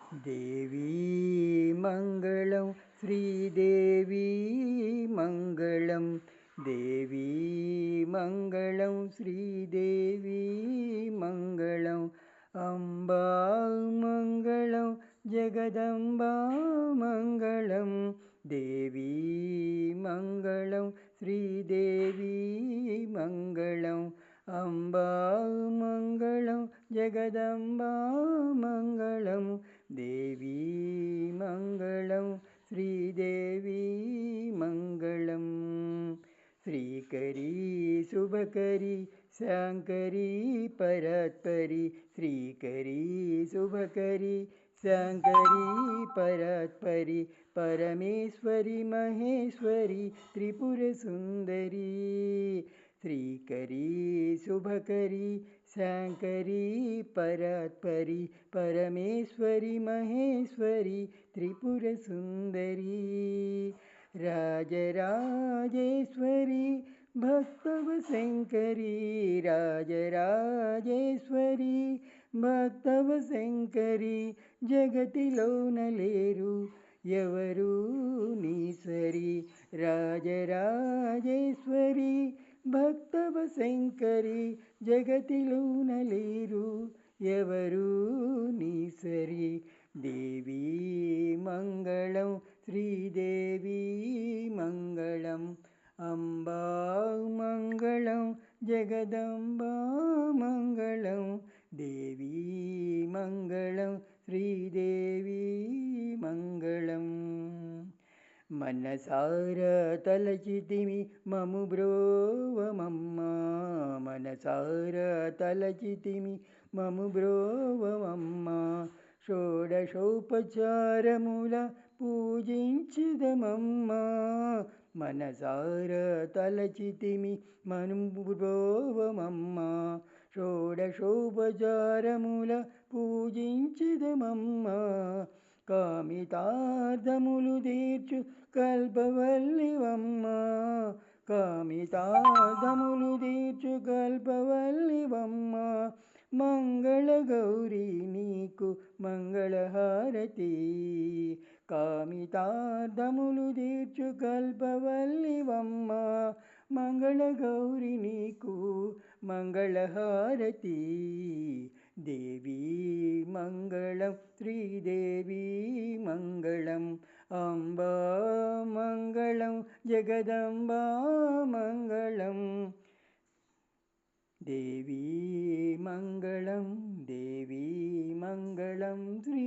देवी मङ्गलं श्रीदेवी मङ्गलं देवी मङ्गलं श्रीदेवी मङ्गलम् अम्बा मङ्गलं जगदम्बा मङ्गलं देवी मङ्गलं श्रीदेवी मङ्गलम् अम्बा मङ्गलं जगदम्बा मङ्गलं देवी मङ्गलं श्रीदेवी मङ्गलं श्रीकरी शुभकरी शाङ्करी परात्परी श्रीकरी शुभकरी शाङ्करी परात्परी परमेश्वरी महेश्वरी त्रिपुरसुन्दरी श्रीकरी शुभकरी शाङ्करी परात्परी परमेश्वरी महेश्वरी त्रिपुरसुन्दरी राजराजेश्वरी भक्तवशङ्करी राजराजेश्वरी भक्तवशङ्करी जगतिलोन लेरु ఎవరు నీసరి రాజరాజేశ్వరి భక్తవశంకరి జగతిలోన లేరు ఎవరు నీసరి దేవీ మంగళం శ్రీదేవి మంగళం అంబా మంగళం జగదంబా మంగళం దేవీ మంగళం శ్రీదేవి మంగళం మనసారా తలచితిమి మము బ్రోవమమ్మా మనసారా తలచితిమి మము బ్రోవమమ్మా షోడశోపచారముల పూజించిదమమ్మా మనసారా తలచితిమి మము బ్రోవమమ్మా షోడశోపచారముల పూజించిదమమ్మా కామితార్థములు తీర్చు కల్పవల్లివమ్మా కామితార్థములు తీర్చు కల్పవల్లివమ్మా మంగళ గౌరీ నీకు మంగళహారతి కామితార్థములు తీర్చు కల్పవల్లివమ్మా మంగళ గౌరీ నీకు మంగళహారతి దేవీ మంగళం శ్రీదేవి మంగళం అంబా మంగళం జగదంబా మంగళం దేవీ మంగళం శ్రీ